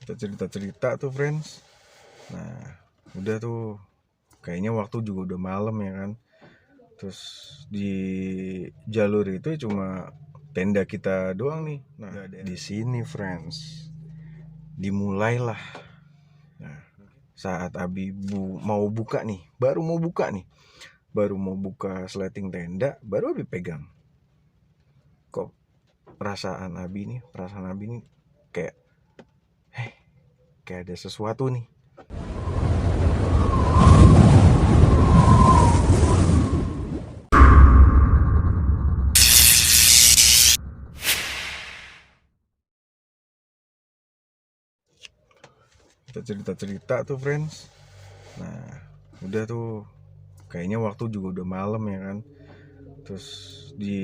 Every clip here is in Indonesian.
Kita cerita-cerita tuh friends. Nah udah tuh kayaknya waktu juga udah malam ya kan. Terus di jalur itu cuma tenda kita doang nih. Nah di sini friends dimulailah. Nah saat Abi mau buka nih, baru mau buka sleting tenda, baru Abi pegang. Kok perasaan Abi nih kayak kayak ada sesuatu nih. Kita cerita-cerita tuh friends. Nah udah tuh kayaknya waktu juga udah malam ya kan. Terus di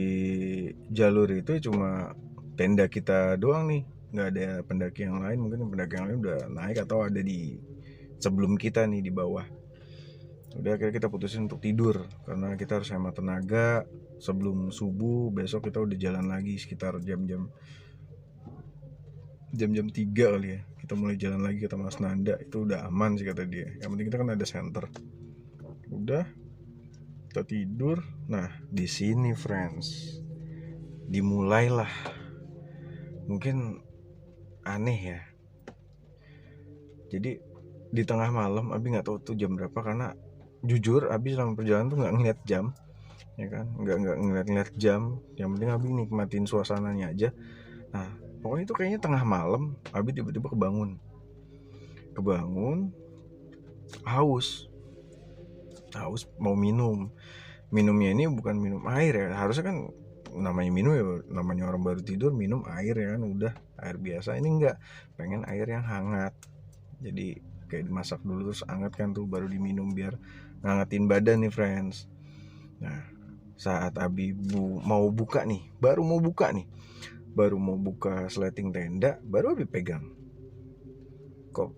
jalur itu cuma tenda kita doang nih, nggak ada pendaki yang lain. Mungkin pendaki yang lain udah naik atau ada di sebelum kita nih di bawah. Udah akhirnya kita putusin untuk tidur karena kita harus hemat tenaga. Sebelum subuh besok kita udah jalan lagi sekitar jam-jam 3 kali ya. Kita mulai jalan lagi kata Mas Nanda, itu udah aman sih kata dia. Yang penting kita kan ada center. Udah kita tidur. Nah di sini friends dimulailah, mungkin aneh ya. Jadi di tengah malam Abi nggak tahu tuh jam berapa, karena jujur Abi selama perjalanan tuh nggak ngeliat jam ya kan, nggak ngeliat jam. Yang penting Abi nikmatin suasananya aja. Nah pokoknya itu kayaknya tengah malam Abi tiba-tiba kebangun haus mau minumnya ini bukan minum air ya, harusnya kan namanya minum ya, namanya orang baru tidur minum air ya kan, udah air biasa. Ini enggak, pengen air yang hangat. Jadi kayak dimasak dulu terus hangat kan tuh baru diminum biar ngangetin badan nih friends. Nah saat Abi mau buka sleting tenda, baru Abi pegang. Kok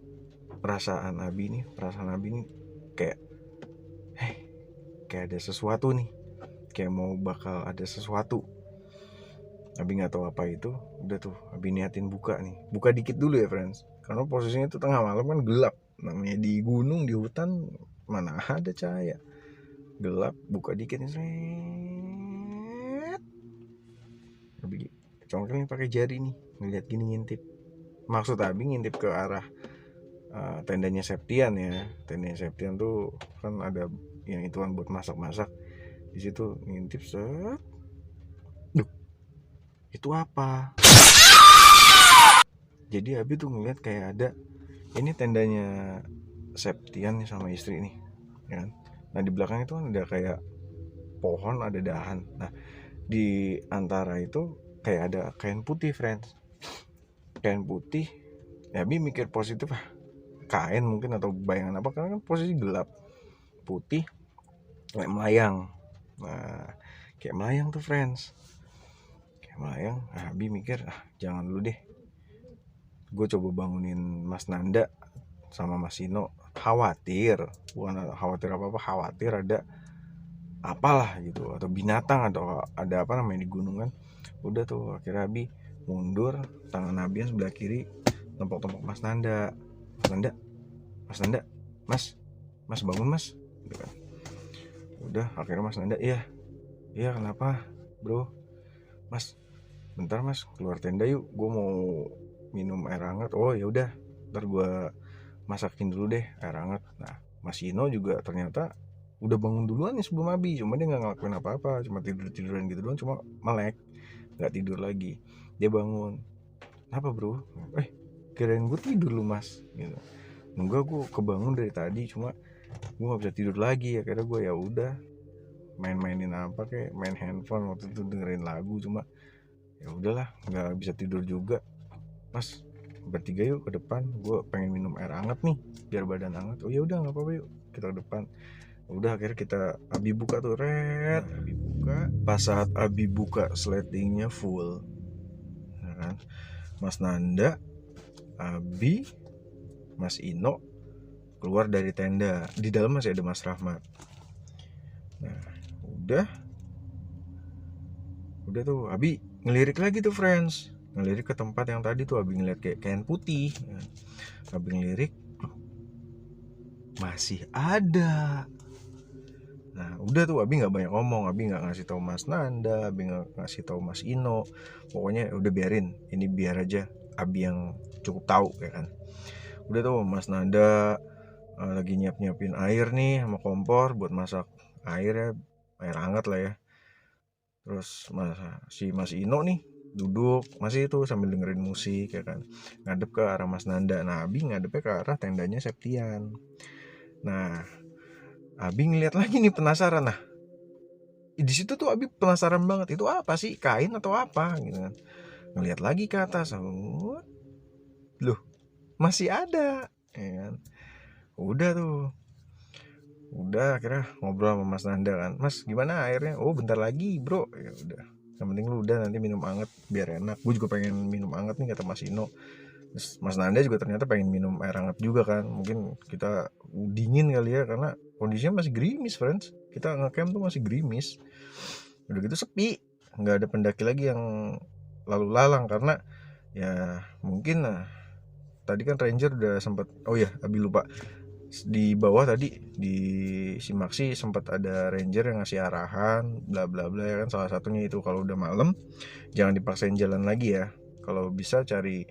perasaan Abi nih kayak kayak ada sesuatu nih, kayak mau bakal ada sesuatu. Abi nggak tahu apa itu. Udah tuh Abi niatin buka dikit dulu ya friends, karena posisinya tuh tengah malam kan gelap. Namanya di gunung di hutan mana ada cahaya, gelap. Buka dikit nih seret. Abi congkelin pakai jari nih, ngeliat gini, ngintip. Maksud Abi ngintip ke arah tendanya Septian ya. Tendanya Septian tuh kan ada yang ituan buat masak-masak. Di situ ngintip set. Duh, itu apa? Jadi Abi tuh ngeliat kayak ada, ini tendanya Septian nih sama istri nih ya kan. Nah di belakang itu kan ada kayak pohon, ada dahan. Nah di antara itu kayak ada kain putih friends, kain putih. Ya Abi mikir positif, kain mungkin atau bayangan apa, karena kan posisi gelap, putih kayak melayang. Nah kayak melayang tuh friends, kayak melayang. Nah Abi mikir jangan dulu deh, gue coba bangunin Mas Nanda sama Mas Sino. Khawatir, bukan khawatir apa-apa, khawatir ada apalah gitu, atau binatang, atau ada apa namanya di gunung kan. Udah tuh akhirnya Abi mundur, tangan Abi yang sebelah kiri tepok-tepok Mas Nanda. Mas bangun mas gitu kan. Udah akhirnya Mas Nanda, iya kenapa bro, mas bentar mas keluar tenda yuk, gue mau minum air hangat. Oh ya udah, ntar gue masakin dulu deh air hangat. Nah Mas Ino juga ternyata udah bangun duluan nih sebelum Abi, cuma dia nggak ngelakuin apa-apa, cuma tiduran gitu doang, cuma melek, nggak tidur lagi. Dia bangun, kenapa bro? Kirain gue tidur lu mas gitu. Enggak, gue kebangun dari tadi, cuma gue nggak bisa tidur lagi. Akhirnya gue ya udah main-mainin apa, kayak main handphone waktu itu, dengerin lagu. Cuma ya udahlah, nggak bisa tidur juga. Mas bertiga yuk ke depan, gue pengen minum air hangat nih biar badan hangat. Oh ya udah nggak apa-apa, yuk kita ke depan. Udah akhirnya kita Abi buka tuh red. Nah, Abi buka, pas saat Abi buka sletingnya full ya kan, Mas Nanda, Abi, Mas Ino keluar dari tenda. Di dalam masih ada Mas Rahmat. Nah udah tuh Abi ngelirik lagi tuh friends, ngelirik ke tempat yang tadi tuh Abi ngeliat kayak kain putih. Abi ngelirik, masih ada. Nah udah tuh Abi nggak banyak ngomong, Abi nggak ngasih tahu Mas Nanda, Abi nggak ngasih tahu Mas Ino. Pokoknya udah biarin, ini biar aja Abi yang cukup tahu ya kan. Udah tuh Mas Nanda lagi nyiapin air nih sama kompor buat masak air ya, air hangat lah ya. Terus Mas Ino nih duduk masih itu sambil dengerin musik ya kan, ngadep ke arah Mas Nanda. Nah Abi ngadepnya ke arah tendanya Septian. Nah Abi ngeliat lagi nih, penasaran. Nah di situ tuh Abi penasaran banget, itu apa sih, kain atau apa gitu kan. Ngeliat lagi ke atas, loh masih ada ya kan. Udah akhirnya ngobrol sama Mas Nanda kan, Mas gimana airnya, oh bentar lagi bro, ya udah yang penting lu udah nanti minum anget biar enak, gue juga pengen minum anget nih kata Mas Ino. Terus Mas Nanda juga ternyata pengen minum air hangat juga kan, mungkin kita dingin kali ya karena kondisinya masih gerimis friends, kita ngecamp tuh masih gerimis. Udah gitu sepi, nggak ada pendaki lagi yang lalu lalang karena ya mungkin tadi kan ranger udah sempat, oh ya Abi lupa, di bawah tadi di Simaksi sempat ada ranger yang ngasih arahan bla bla bla ya kan, salah satunya itu kalau udah malam jangan dipaksain jalan lagi ya, kalau bisa cari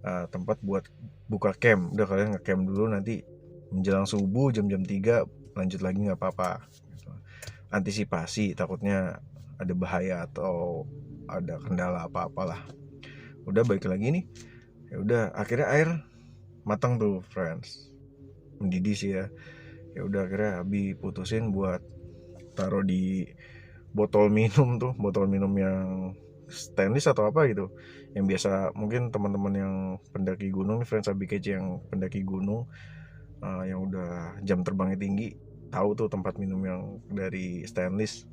tempat buat buka camp, udah kalian ngecamp dulu, nanti menjelang subuh jam-jam 3 lanjut lagi nggak apa-apa gitu. Antisipasi takutnya ada bahaya atau ada kendala apa-apalah. Udah balik lagi nih, ya udah akhirnya air matang tuh friends, mendidih sih ya. Ya udah akhirnya Abi putusin buat taruh di botol minum tuh, botol minum yang stainless atau apa gitu, yang biasa mungkin teman-teman yang pendaki gunung nih friends Abi kece yang pendaki gunung yang udah jam terbangnya tinggi tahu tuh tempat minum yang dari stainless.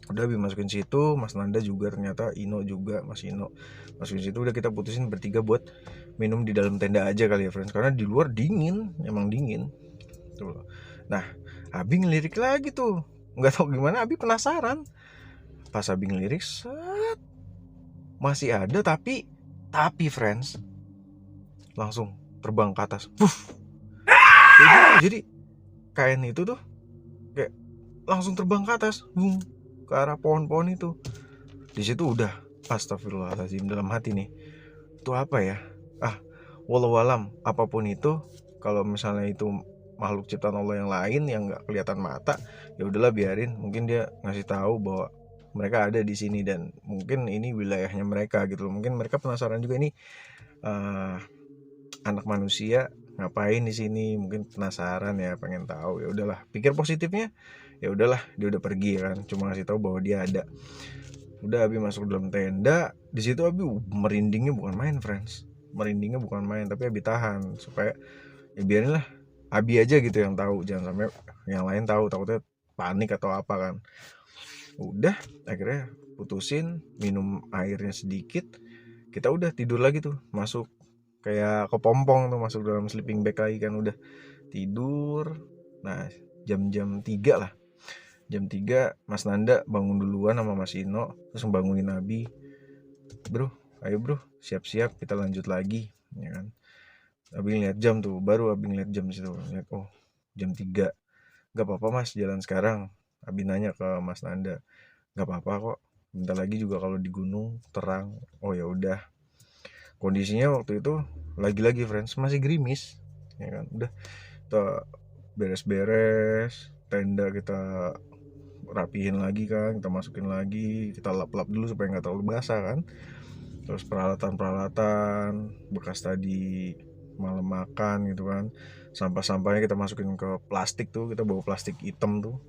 Udah Abi masukin situ, Mas Nanda juga ternyata, Ino juga, Mas Ino masukin situ. Udah kita putusin bertiga buat minum di dalam tenda aja kali ya friends, karena di luar dingin, emang dingin tuh. Nah Abi ngelirik lagi tuh, nggak tahu gimana Abi penasaran, pas Abi ngelirik set masih ada, tapi friends langsung terbang ke atas. Jadi kain itu tuh kayak langsung terbang ke atas, ke arah pohon-pohon itu. Di situ udah astagfirullahaladzim dalam hati nih, itu apa ya, wallahualam, apapun itu, kalau misalnya itu makhluk ciptaan Allah yang lain yang nggak kelihatan mata, ya udahlah biarin, mungkin dia ngasih tahu bahwa mereka ada di sini dan mungkin ini wilayahnya mereka gitu loh. Mungkin mereka penasaran juga ini anak manusia ngapain di sini, mungkin penasaran ya, pengen tahu. Ya udahlah, pikir positifnya, ya udahlah dia udah pergi kan, cuma ngasih tahu bahwa dia ada. Udah Abi masuk dalam tenda, di situ Abi merindingnya bukan main friends, merindingnya bukan main, tapi Abi tahan supaya ya biarin lah Abi aja gitu yang tahu, jangan sampai yang lain tahu, takutnya panik atau apa kan. Udah akhirnya putusin, minum airnya sedikit, kita udah tidur lagi tuh, masuk kayak kepompong tuh, masuk dalam sleeping bag lagi kan, udah tidur. Nah jam-jam 3 lah, jam 3 Mas Nanda bangun duluan sama Mas Ino, terus ngebangunin Abi, bro ayo bro siap-siap kita lanjut lagi ya kan. Abi ngeliat jam tuh, baru Abi ngeliat jam situ, ngeliat oh jam 3, gak apa-apa mas jalan sekarang. Abi nanya ke Mas Nanda, gak apa-apa kok, bentar lagi juga kalau di gunung terang. Oh ya udah, kondisinya waktu itu lagi-lagi friends masih gerimis ya kan. Udah kita beres-beres tenda, kita rapihin lagi kan, kita masukin lagi, kita lap-lap dulu supaya nggak terlalu basah kan. Terus peralatan bekas tadi malam makan gitu kan, sampah-sampahnya kita masukin ke plastik tuh, kita bawa plastik hitam tuh,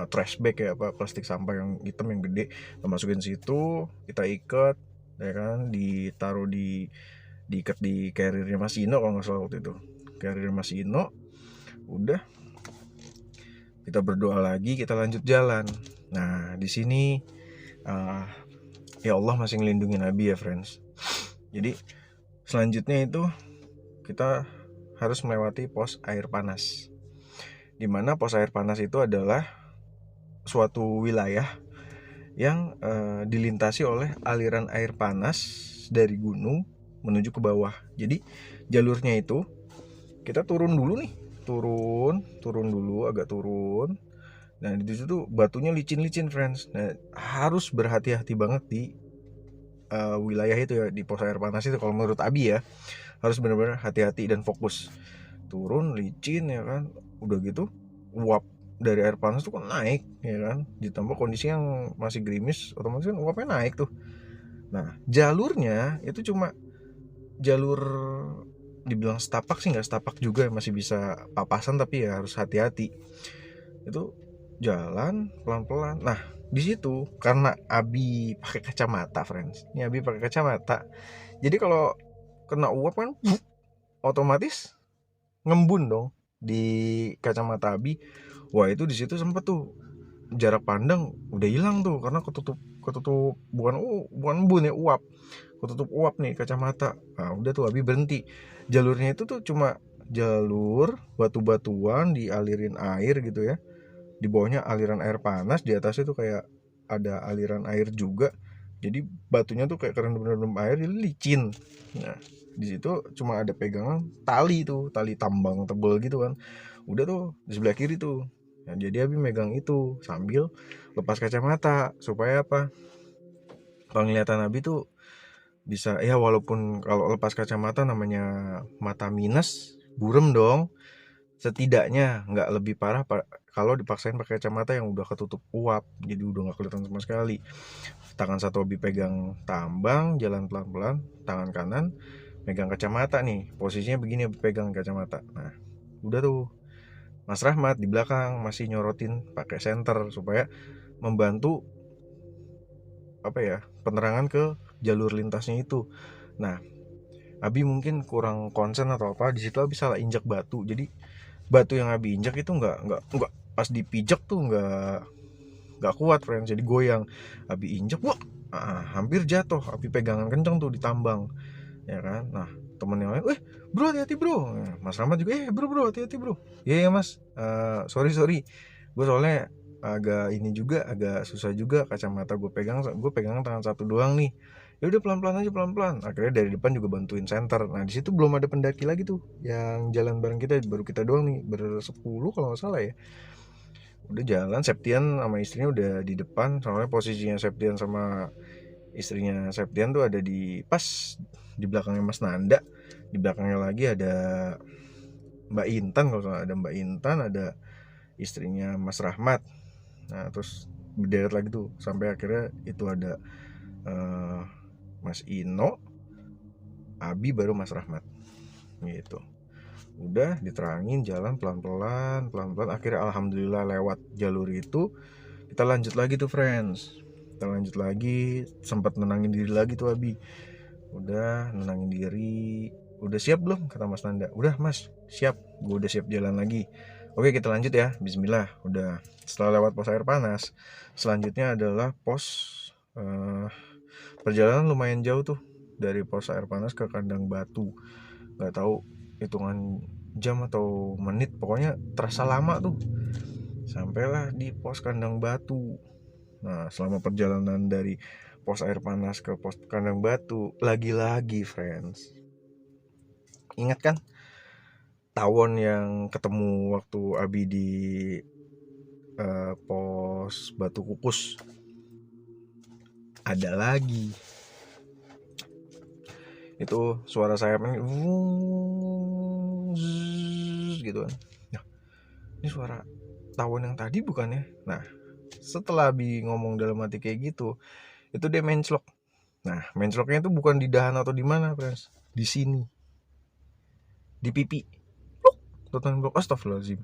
trash bag ya, apa plastik sampah yang hitam yang gede, kita masukin situ, kita ikat ya kan, ditaruh diikat di carriernya Mas Ino kalau nggak salah waktu itu, carrier Mas Ino. Udah kita berdoa lagi, kita lanjut jalan. Nah di sini ya Allah masih ngelindungin Abi ya friends. Jadi selanjutnya itu kita harus melewati pos air panas, dimana pos air panas itu adalah suatu wilayah yang dilintasi oleh aliran air panas dari gunung menuju ke bawah. Jadi jalurnya itu kita turun dulu nih, turun dulu, agak turun. Nah di situ batunya licin-licin friends. Nah harus berhati-hati banget di wilayah itu ya, di pos air panas itu. Kalau menurut Abi ya, harus benar-benar hati-hati dan fokus. Turun licin ya kan, udah gitu uap dari air panas tuh kan naik ya kan, ditambah kondisi yang masih gerimis, otomatis kan uapnya naik tuh. Nah jalurnya itu cuma jalur, dibilang setapak sih nggak setapak juga, masih bisa papasan, tapi ya harus hati-hati. Itu jalan pelan-pelan. Nah di situ karena Abi pakai kacamata friends, ini Abi pakai kacamata, jadi kalau kena uap kan otomatis ngembun dong di kacamata Abi. Wah itu di situ sempet tuh jarak pandang udah hilang tuh, karena ketutup bukan embun ya, uap, ketutup uap nih kacamata. Nah udah tuh Abi berhenti. Jalurnya itu tuh cuma jalur batu-batuan dialirin air gitu ya, di bawahnya aliran air panas, di atasnya tuh kayak ada aliran air juga, jadi batunya tuh kayak kerendam air, jadi licin. Nah di situ cuma ada pegangan tali tuh, tali tambang tebel gitu kan, udah tuh di sebelah kiri tuh. Nah, jadi Abi megang itu sambil lepas kacamata supaya apa, penglihatan Abi tuh bisa ya, walaupun kalau lepas kacamata namanya mata minus, burem dong, setidaknya nggak lebih parah kalau dipaksain pakai kacamata yang udah ketutup uap, jadi udah nggak kelihatan sama sekali. Tangan satu Abi pegang tambang, jalan pelan-pelan, tangan kanan megang kacamata nih, posisinya begini Abi pegang kacamata. Nah udah tuh Mas Rahmat di belakang masih nyorotin pakai senter supaya membantu apa ya, penerangan ke jalur lintasnya itu. Nah Abi mungkin kurang konsen atau apa, di situ Abi salah injak batu, jadi batu yang Abi injak itu nggak pas dipijak tuh nggak kuat friends, jadi goyang. Abi injak, wah hampir jatuh. Abi pegangan kenceng tuh di tambang ya kan. Nah temen yang lain, bro hati-hati bro. Nah, Mas Rahmat juga, bro hati-hati bro. Iya ya mas, sorry gue soalnya agak ini juga, agak susah juga kacamata gue pegang tangan satu doang nih. Ya udah pelan-pelan aja, pelan-pelan. Akhirnya dari depan juga bantuin center. Nah di situ belum ada pendaki lagi tuh yang jalan bareng kita, baru kita doang nih, bersepuluh kalau nggak salah ya. Udah jalan, Septian sama istrinya udah di depan, soalnya posisinya Septian sama istrinya Septian tuh ada di pas di belakangnya Mas Nanda. Di belakangnya lagi ada Mbak Intan, kalau nggak, ada Mbak Intan, ada istrinya Mas Rahmat. Nah terus berderet lagi tuh sampai akhirnya itu ada Mas Ino, Abi, baru Mas Rahmat gitu. Udah diterangin jalan pelan-pelan, akhirnya alhamdulillah lewat jalur itu. Kita lanjut lagi tuh friends, kita lanjut lagi, sempat nenangin diri lagi tuh Abi. Udah nenangin diri, udah siap belum, kata Mas Nanda. Udah mas, siap, gue udah siap jalan lagi. Oke kita lanjut ya, bismillah. Udah, setelah lewat pos air panas, selanjutnya adalah pos perjalanan lumayan jauh tuh, dari pos air panas ke kandang batu. Nggak tahu hitungan jam atau menit, pokoknya terasa lama tuh. Sampailah di pos kandang batu. Nah selama perjalanan dari pos air panas ke pos kandang batu, lagi-lagi friends, ingat kan tawon yang ketemu waktu Abi di pos Batu Kukus? Ada lagi itu suara sayapnya gitu kan. Nah, ini suara tawon yang tadi bukan ya? Nah setelah Abi ngomong dalam hati kayak gitu, itu dia menclok. Nah mencloknya itu bukan di dahan atau di mana friends, di sini, di pipi. Total blok, astagfirullahaladzim.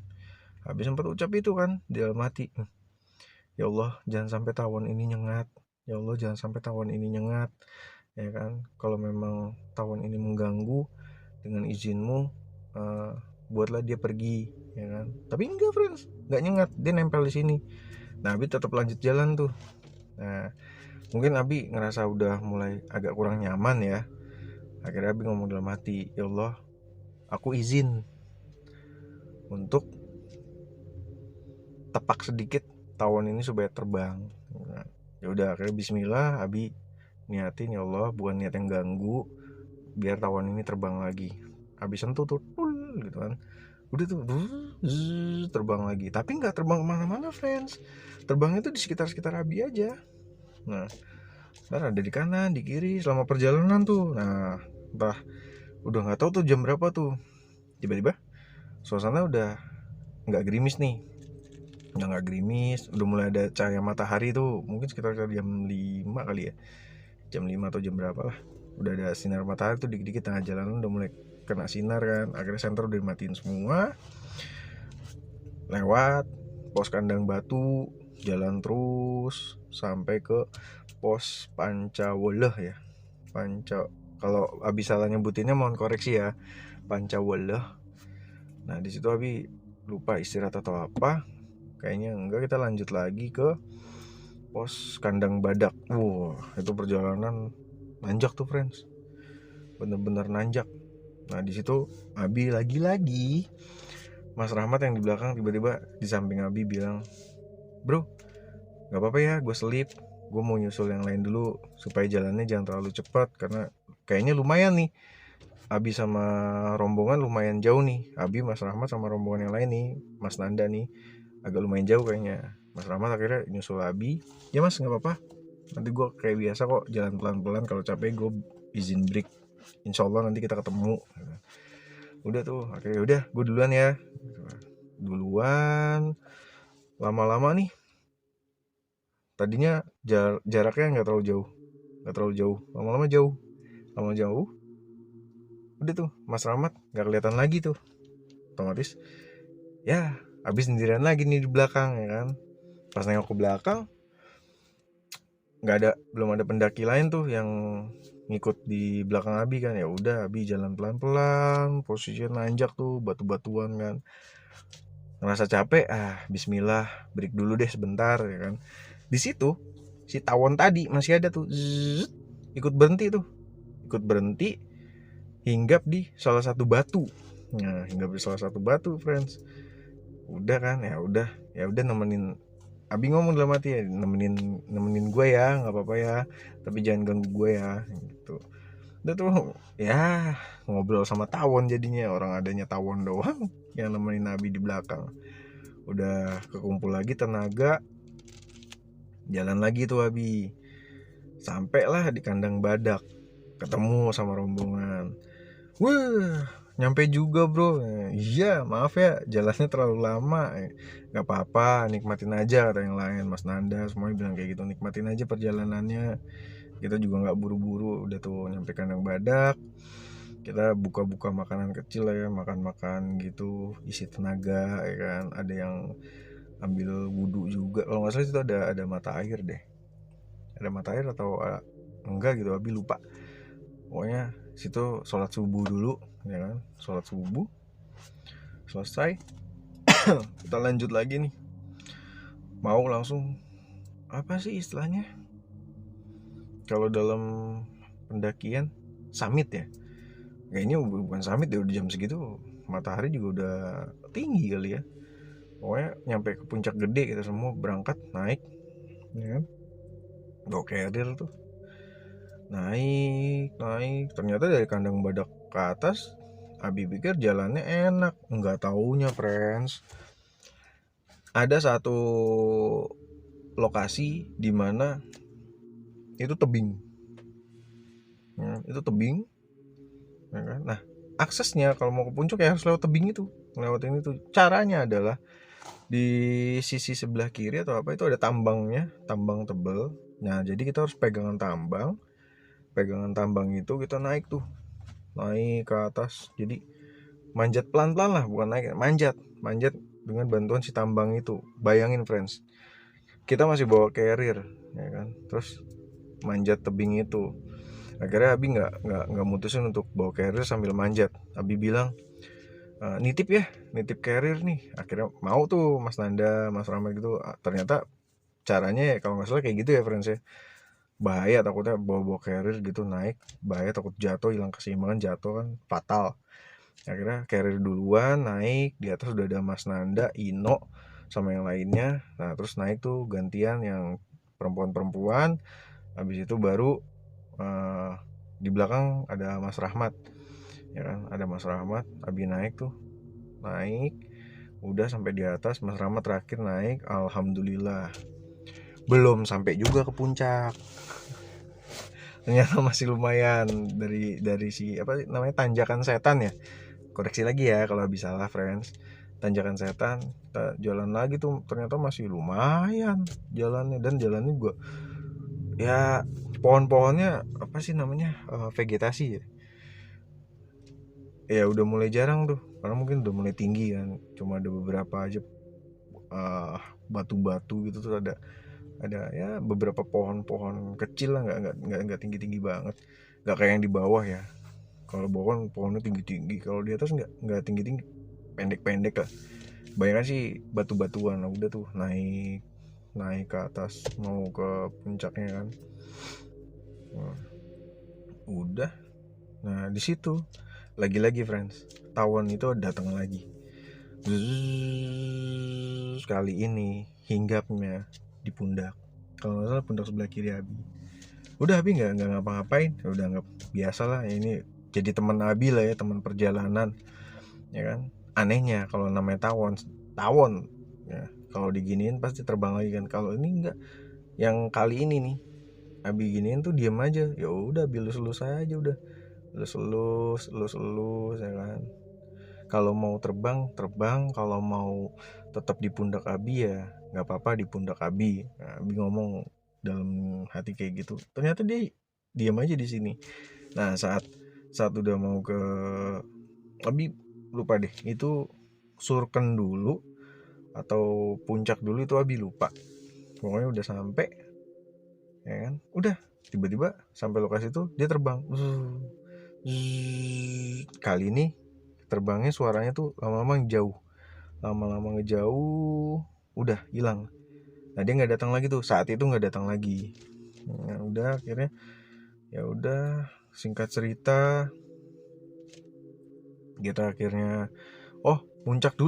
Habis sempat ucap itu kan di dalam hati, ya Allah jangan sampai tawon ini nyengat, ya Allah jangan sampai tawon ini nyengat ya kan. Kalau memang tawon ini mengganggu, dengan izinmu buatlah dia pergi ya kan. Tapi enggak friends, enggak nyengat, dia nempel di sini. Nah Abi tetap lanjut jalan tuh. Nah mungkin Abi ngerasa udah mulai agak kurang nyaman ya. Akhirnya Abi ngomong dalam hati, ya Allah aku izin untuk tepak sedikit tawon ini supaya terbang. Nah, ya udah akhirnya bismillah Abi niatin ya Allah, bukan niat yang ganggu, biar tawon ini terbang lagi. Habis sentuh tuh gitu kan, udah tuh terbang lagi, tapi nggak terbang kemana-mana friends, terbangnya tuh di sekitar Abi aja. Nah, ntar ada di kanan, di kiri selama perjalanan tuh. Nah, entah udah nggak tahu tuh jam berapa tuh, tiba-tiba suasana udah nggak gerimis nih, udah nggak gerimis, udah mulai ada cahaya matahari tuh, mungkin sekitar jam 5 kali ya, jam 5 atau jam berapa lah, udah ada sinar matahari tuh dikit-dikit, tengah jalanan udah mulai kena sinar kan. Akhirnya senter udah dimatiin semua, lewat pos kandang batu, jalan terus sampai ke pos Pancawoleh ya. Kalau Abi salah nyebutinnya mohon koreksi ya, Pancawoleh. Nah di situ Abi lupa istirahat atau apa, kayaknya enggak, kita lanjut lagi ke pos kandang badak. Wah, itu perjalanan nanjak tuh friends, bener-bener nanjak. Nah di situ Abi lagi-lagi, Mas Rahmat yang di belakang tiba-tiba di samping Abi bilang, bro, nggak apa-apa ya, gue selip, gue mau nyusul yang lain dulu supaya jalannya jangan terlalu cepat, karena kayaknya lumayan nih, Abi sama rombongan lumayan jauh nih. Abi, Mas Rahmat sama rombongan yang lain nih, Mas Nanda nih, agak lumayan jauh kayaknya. Mas Rahmat akhirnya nyusul Abi, ya mas nggak apa-apa, nanti gue kayak biasa kok jalan pelan-pelan, kalau capek gue izin break, insya Allah nanti kita ketemu. Udah tuh akhirnya udah gue duluan ya, duluan. Lama-lama nih, tadinya jaraknya nggak terlalu jauh, lama-lama jauh, udah tuh Mas Rahmat nggak kelihatan lagi tuh, otomatis ya habis sendirian lagi nih di belakang ya kan. Pas nengok ke belakang, belum ada pendaki lain tuh yang ngikut di belakang Abi kan. Ya udah Abi jalan pelan-pelan, posisinya nanjak tuh, batu-batuan kan, ngerasa capek, bismillah, break dulu deh sebentar ya kan. Di situ si tawon tadi masih ada tuh, ikut berhenti hinggap di salah satu batu. Nah, hinggap di salah satu batu friends. Udah kan, ya udah nemenin Abi, ngomong dalam hati ya, nemenin gue ya, nggak apa-apa ya, tapi jangan ganggu gue ya gitu. Udah tuh ya ngobrol sama tawon, jadinya orang adanya tawon doang yang nemenin Abi di belakang. Udah kekumpul lagi tenaga, jalan lagi tuh Abi, sampailah di kandang badak, ketemu sama rombongan. Wah, nyampe juga bro. Iya maaf ya jalannya terlalu lama. Gak apa-apa, nikmatin aja, kata yang lain, Mas Nanda semuanya bilang kayak gitu, nikmatin aja perjalanannya, kita juga gak buru-buru. Udah tuh nyampe kandang badak, kita buka-buka makanan kecil lah ya, makan-makan gitu, isi tenaga ya kan. Ada yang ambil wudhu juga, kalau gak salah itu ada mata air deh, ada mata air atau enggak gitu, Abi lupa. Pokoknya situ sholat subuh dulu ya kan, sholat subuh selesai. Kita lanjut lagi nih, mau langsung apa sih istilahnya kalau dalam pendakian, summit ya, kayaknya bukan summit ya, udah jam segitu matahari juga udah tinggi kali ya. Pokoknya nyampe ke puncak gede, kita semua berangkat naik ya kan, bawa carrier tuh, naik. Ternyata dari kandang badak ke atas Abi pikir jalannya enak, nggak taunya friends, ada satu lokasi di mana itu tebing, itu tebing ya kan? Nah aksesnya kalau mau ke puncak ya harus lewat tebing itu, lewatin itu. Caranya adalah di sisi sebelah kiri atau apa itu ada tambangnya, tambang tebel. Nah jadi kita harus pegangan tambang itu, kita naik ke atas. Jadi manjat pelan-pelan lah, bukan naik, manjat dengan bantuan si tambang itu. Bayangin friends, kita masih bawa carrier ya kan, terus manjat tebing itu. Akhirnya Abi nggak mutusin untuk bawa carrier sambil manjat. Abi bilang, nitip carrier nih. Akhirnya mau tuh Mas Nanda, Mas Rahmat gitu. Ternyata caranya ya kalau nggak salah kayak gitu ya friends ya. Bahaya, takutnya bawa carrier gitu naik, bahaya, takut jatuh, hilang keseimbangan, jatuh kan fatal. Akhirnya carrier duluan naik, di atas udah ada Mas Nanda, Ino sama yang lainnya. Nah terus naik tuh gantian yang perempuan-perempuan. Habis itu baru Di belakang ada Mas Rahmat, ya kan, ada Mas Rahmat. Abi naik, udah sampai di atas. Mas Rahmat terakhir naik, alhamdulillah belum sampai juga ke puncak. Ternyata masih lumayan dari si apa namanya, tanjakan setan ya. Koreksi lagi ya kalau bisa salah, friends. Tanjakan setan, kita jalan lagi tuh, ternyata masih lumayan jalannya. Dan jalannya juga ya, pohon-pohonnya apa sih namanya, vegetasi ya. Ya udah mulai jarang tuh, karena mungkin udah mulai tinggi kan. Cuma ada beberapa aja eh, batu-batu gitu tuh, ada ya beberapa pohon-pohon kecil lah, nggak tinggi-tinggi banget, nggak kayak yang di bawah ya. Kalau bawah kan pohonnya tinggi-tinggi, kalau di atas nggak tinggi-tinggi, pendek-pendek lah. Bayangkan sih batu-batuan. Nah, udah tuh naik naik ke atas mau ke puncaknya kan. Nah, udah. Nah di situ lagi-lagi, friends, tawon itu datang lagi. Zzz, kali ini hinggapnya di pundak, kalau nggak salah pundak sebelah kiri Abi. Udah Abi nggak ngapa-ngapain, udah nggak, biasa lah ini jadi teman Abi lah ya, teman perjalanan ya kan. Anehnya kalau namanya tawon, tawon ya, kalau diginiin pasti terbang lagi kan. Kalau ini enggak, yang kali ini nih Abi giniin tuh diem aja. Ya udah, Abi lus-lus aja, udah lus-lus ya kan. Kalau mau terbang terbang, kalau mau tetap di pundak Abi ya nggak apa-apa di pundak Abi. Nah, Abi ngomong dalam hati kayak gitu. Ternyata dia diam aja di sini. Nah saat saat udah mau ke, Abi lupa deh itu Surken dulu atau puncak dulu, itu Abi lupa. Pokoknya udah sampai ya kan, udah tiba-tiba sampai lokasi itu dia terbang. Kali ini terbangnya suaranya tuh lama-lama ngejauh, udah hilang. Nah dia nggak datang lagi tuh, saat itu nggak datang lagi. Nah, udah akhirnya, ya udah, singkat cerita kita akhirnya muncak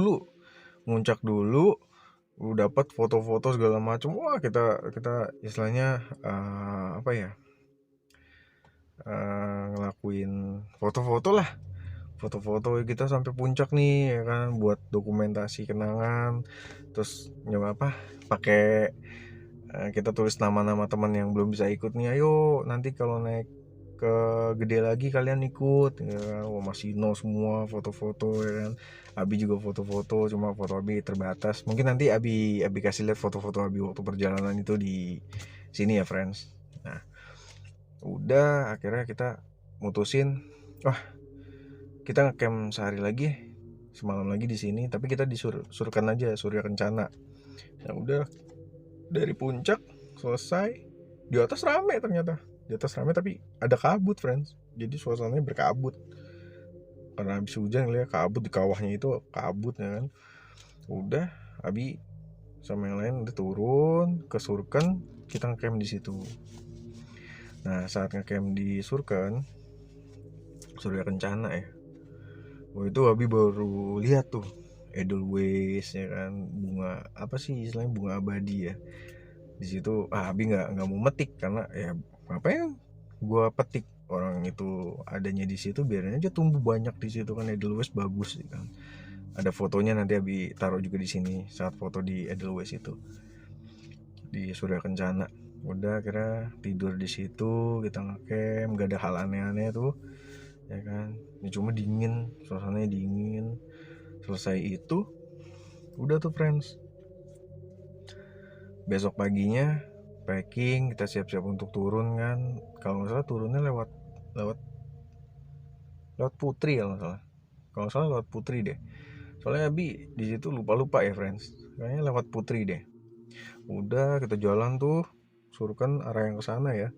dulu, dapat foto-foto segala macam. Wah, kita istilahnya apa ya, ngelakuin foto-foto lah, foto-foto kita sampai puncak nih ya kan, buat dokumentasi kenangan. Terus nyoba apa, pakai kita tulis nama-nama teman yang belum bisa ikut nih, ayo nanti kalau naik ke gede lagi kalian ikut ya kan. Wah, masih no semua foto-foto ya kan. Abi juga foto-foto, cuma foto Abi terbatas. Mungkin nanti Abi kasih lihat foto-foto Abi waktu perjalanan itu di sini ya, friends. Nah udah akhirnya kita mutusin, wah kita ngecamp sehari lagi, semalam lagi di sini, tapi kita Surkan aja, Surya Kencana. Ya udah, dari puncak selesai, di atas rame ternyata. Di atas rame tapi ada kabut, friends. Jadi suasananya berkabut. Karena habis hujan lihat kabut di kawahnya, itu kabut ya kan. Udah, Abi sama yang lain udah turun ke Surken, kita ngecamp di situ. Nah, saat ngecamp di Surken, Surya Kencana ya. Itu Abi baru lihat tuh Edelweiss ya kan, bunga apa sih istilahnya, bunga abadi ya. Di situ Abi nggak mau metik, karena ya ngapain gua petik, orang itu adanya di situ biarin aja tumbuh banyak di situ kan. Edelweiss bagus kan, ada fotonya, nanti Abi taruh juga di sini saat foto di Edelweiss itu di Surya Kencana. Udah kira tidur di situ, kita ngecamp, gak ada hal aneh-aneh tuh ya kan. Ya cuma dingin, suasananya dingin. Selesai itu udah tuh, friends, besok paginya packing, kita siap-siap untuk turun kan. Kalau nggak salah turunnya lewat lewat lewat Putri, kalau nggak salah lewat Putri deh. Soalnya Abi di situ lupa ya, friends, kayaknya lewat Putri deh. Udah kita jalan tuh Surken, arah yang kesana ya,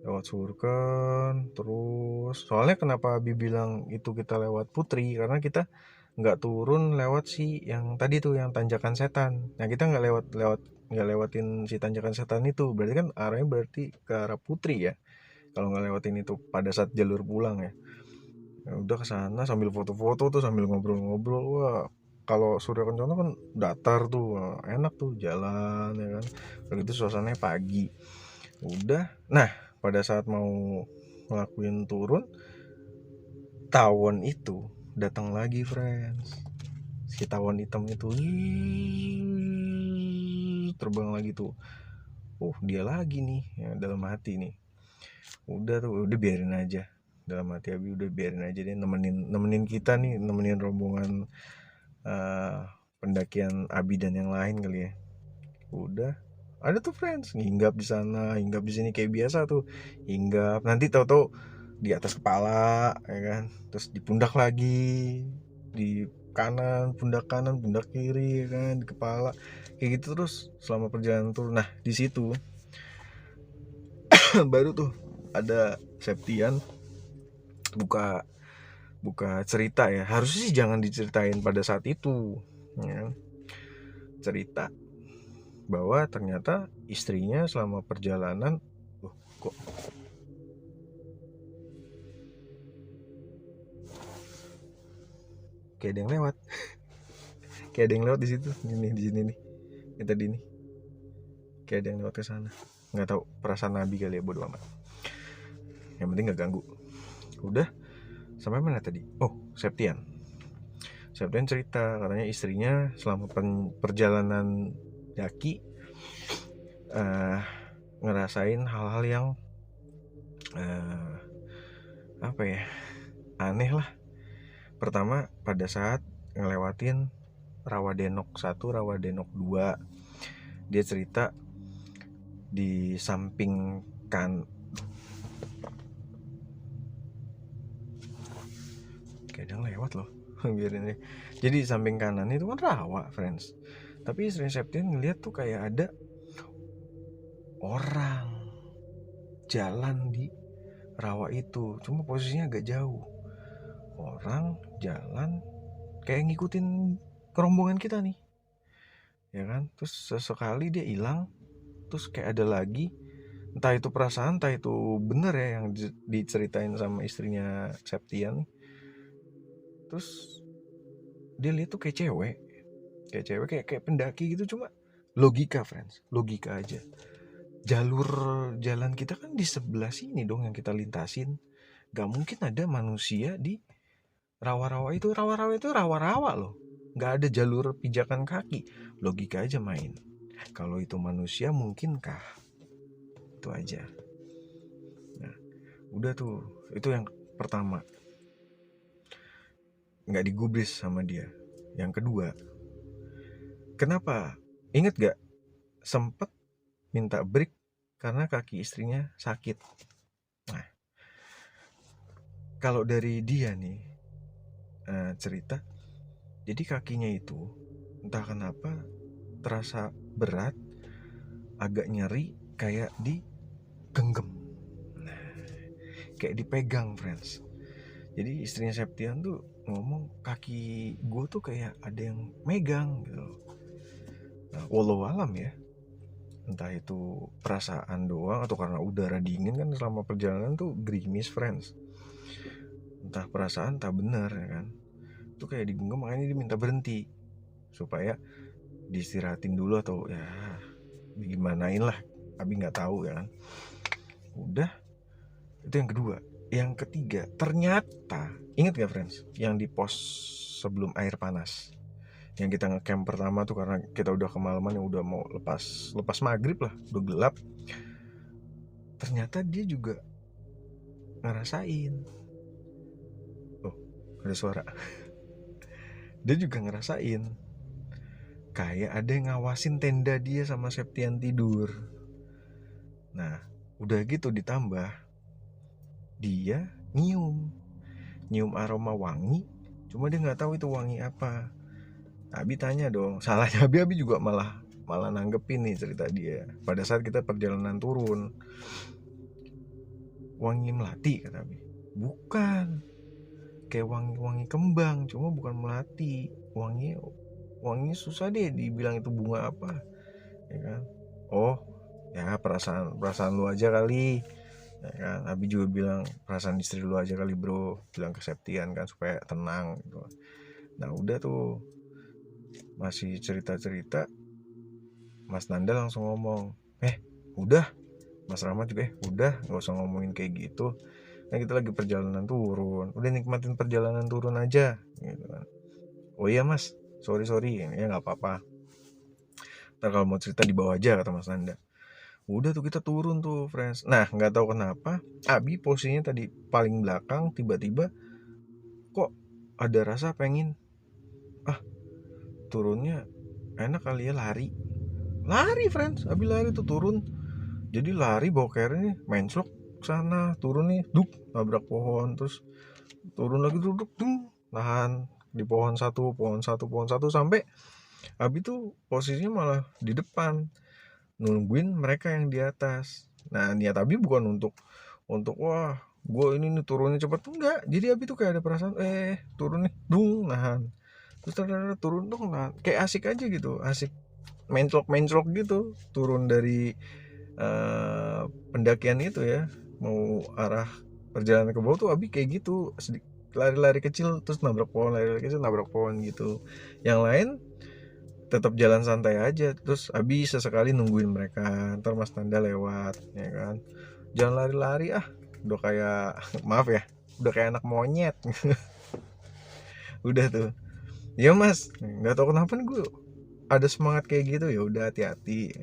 lewat Surken terus. Soalnya kenapa Abi bilang itu kita lewat Putri, karena kita nggak turun lewat si yang tadi tuh, yang tanjakan setan. Nah kita nggak lewatin si tanjakan setan itu, berarti kan arahnya berarti ke arah Putri ya, kalau nggak lewatin itu pada saat jalur pulang ya. Ya udah ke sana sambil foto-foto tuh, sambil ngobrol-ngobrol. Wah, kalau Surya Kencana kan datar tuh, enak tuh jalan ya kan. Begitu suasananya pagi. Udah, nah pada saat mau ngelakuin turun, tawon itu datang lagi friends. Si tawon hitam itu terbang lagi tuh. Dia lagi nih ya, dalam hati nih. Udah biarin aja. Dalam hati Abi udah biarin aja deh, nemenin kita nih, nemenin rombongan pendakian Abi dan yang lain kali ya. Udah ada tuh friends hinggap di sana, hinggap di sini kayak biasa tuh. Hinggap, nanti tahu-tahu di atas kepala ya kan, terus di pundak lagi, di pundak kanan, pundak kiri ya kan, di kepala, kayak gitu terus selama perjalanan turun. Nah di situ baru tuh ada Septian buka cerita ya. Harusnya sih jangan diceritain pada saat itu ya. Cerita bahwa ternyata istrinya selama perjalanan kok kayak ada yang lewat kayak ada yang lewat di situ ini di sini nih, yang tadi nih kayak ada yang lewat ke sana. Nggak tahu, perasaan Nabi kali ya, bodo amat, yang penting nggak ganggu. Udah sampai mana tadi? Septian cerita katanya istrinya selama perjalanan daki ngerasain hal-hal yang apa ya, aneh lah. Pertama pada saat ngelewatin Rawadenok 1, Rawadenok 2, dia cerita di samping kan kayak ada yang lewat loh. Biarin deh. Jadi di samping kanan itu kan rawa friends, tapi istri Septian ngeliat tuh kayak ada orang jalan di rawa itu, cuma posisinya agak jauh. Orang jalan kayak ngikutin kerombongan kita nih ya kan. Terus sesekali dia hilang, terus kayak ada lagi, entah itu perasaan entah itu bener ya yang diceritain sama istrinya Septian. Terus dia lihat tuh kayak cewek kayak pendaki gitu, cuma logika friends, logika aja. Jalur jalan kita kan di sebelah sini dong yang kita lintasin, gak mungkin ada manusia di rawa-rawa itu. Rawa-rawa itu rawa-rawa loh, gak ada jalur pijakan kaki. Logika aja main, kalau itu manusia mungkinkah? Itu aja. Nah udah tuh, itu yang pertama, gak digubris sama dia. Yang kedua, kenapa? Ingat gak sempet minta break karena kaki istrinya sakit. Nah kalau dari dia nih cerita, jadi kakinya itu entah kenapa terasa berat, agak nyeri, kayak digenggam, kayak dipegang friends. Jadi istrinya Septian tuh ngomong, kaki gue tuh kayak ada yang megang gitu. Nah walau alam ya, entah itu perasaan doang atau karena udara dingin kan selama perjalanan tuh gerimis friends. Entah perasaan entah bener ya kan, itu kayak digenggam, makanya dia minta berhenti supaya diistirahatin dulu atau ya digimanain lah, Abi nggak tahu ya kan. Udah, itu yang kedua. Yang ketiga, ternyata ingat gak friends yang di pos sebelum air panas, yang kita ngecamp pertama tuh, karena kita udah kemalaman, yang udah mau lepas maghrib lah, udah gelap. Ternyata dia juga ngerasain, ada suara. Dia juga ngerasain kayak ada yang ngawasin tenda dia sama Septian tidur. Nah udah gitu ditambah dia nyium aroma wangi, cuma dia nggak tahu itu wangi apa. Abi tanya dong, salahnya Abi juga malah nanggepin nih cerita dia pada saat kita perjalanan turun. Wangi melati kata Abi. Bukan, kayak wangi kembang, cuma bukan melati. Wangi susah deh dibilang itu bunga apa ya kan. Ya perasaan lu aja kali ya kan. Abi juga bilang perasaan istri lu aja kali bro, bilang ke Septian kan supaya tenang gitu. Nah udah tuh masih cerita Mas Nanda langsung ngomong, udah Mas Rahmat juga udah nggak usah ngomongin kayak gitu, kan kita lagi perjalanan turun, udah nikmatin perjalanan turun aja gitu kan. Oh iya mas, sorry ya nggak apa-apa, ntar kalau mau cerita di bawah aja kata Mas Nanda. Udah tuh kita turun tuh friends. Nah nggak tahu kenapa Abi posisinya tadi paling belakang, tiba-tiba kok ada rasa pengen ah turunnya enak kali ya, lari friends. Abi lari tuh turun, jadi lari bawa carry nih, menclok sana, turun nih duk nabrak pohon, terus turun lagi duduk dung nahan di pohon satu sampai Abi tuh posisinya malah di depan nungguin mereka yang di atas. Nah niat Abi bukan untuk wah gue ini nih turunnya cepet, enggak. Jadi Abi tuh kayak ada perasaan turun nih dung nahan, terus turun dong, nah kayak asik aja gitu, asik menclok gitu turun dari pendakian itu ya, mau arah perjalanan ke bawah tuh Abi kayak gitu, lari-lari kecil terus nabrak pohon, lari-lari kecil nabrak pohon gitu. Yang lain tetap jalan santai aja, terus Abi sesekali nungguin mereka, ntar Mas Nanda lewat ya kan, jangan lari-lari udah kayak maaf ya, udah kayak anak monyet. Udah tuh ya mas, nggak tahu kenapa nih gue ada semangat kayak gitu, ya udah hati-hati.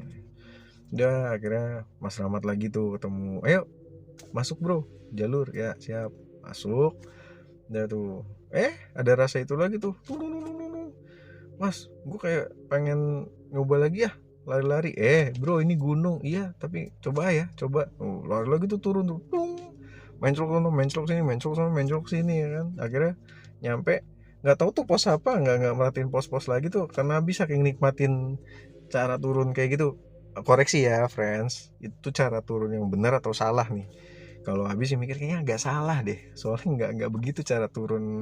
Udah akhirnya Mas Rahmat lagi tuh ketemu, ayo masuk bro jalur, ya siap masuk. Udah tuh ada rasa itu lagi tuh, mas gue kayak pengen nyoba lagi ya lari-lari, bro ini gunung, iya tapi coba ya coba. Lari lagi tuh turun tuh, menclok sana menclok sini, menclok sana menclok sini ya kan. Akhirnya nyampe, nggak tahu tuh pos apa, nggak merhatiin pos-pos lagi tuh karena bisa kayak nikmatin cara turun kayak gitu. Koreksi ya friends, itu cara turun yang benar atau salah nih? Kalau habis sih mikir kayaknya agak salah deh, soalnya nggak begitu cara turun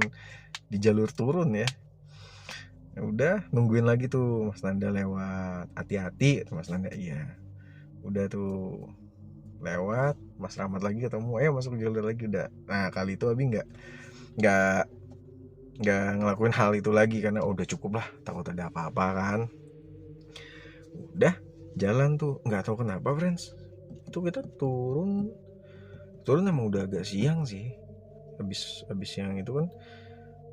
di jalur turun ya. Ya udah nungguin lagi tuh Mas Nanda lewat, hati-hati Mas Nanda, iya. Udah tuh lewat, Mas Rahmat lagi ketemu, masuk jalur lagi udah. Nah kali itu Abi nggak ngelakuin hal itu lagi karena udah cukup lah, takut ada apa-apa kan. Udah jalan tuh, nggak tahu kenapa friends, itu kita turun emang udah agak siang sih, habis siang itu kan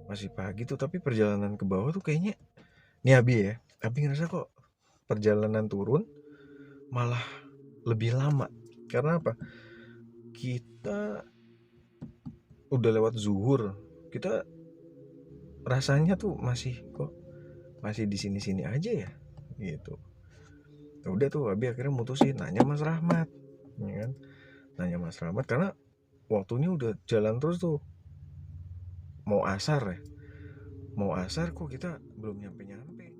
masih pagi tuh, tapi perjalanan ke bawah tuh kayaknya nih Abi ngerasa kok perjalanan turun malah lebih lama. Karena apa? Kita udah lewat zuhur, kita rasanya tuh masih di sini-sini aja ya gitu. Udah tuh Abi akhirnya mutusin nanya Mas Rahmat, ya kan? Nanya Mas Rahmat karena waktunya udah jalan terus tuh, mau asar kok kita belum nyampe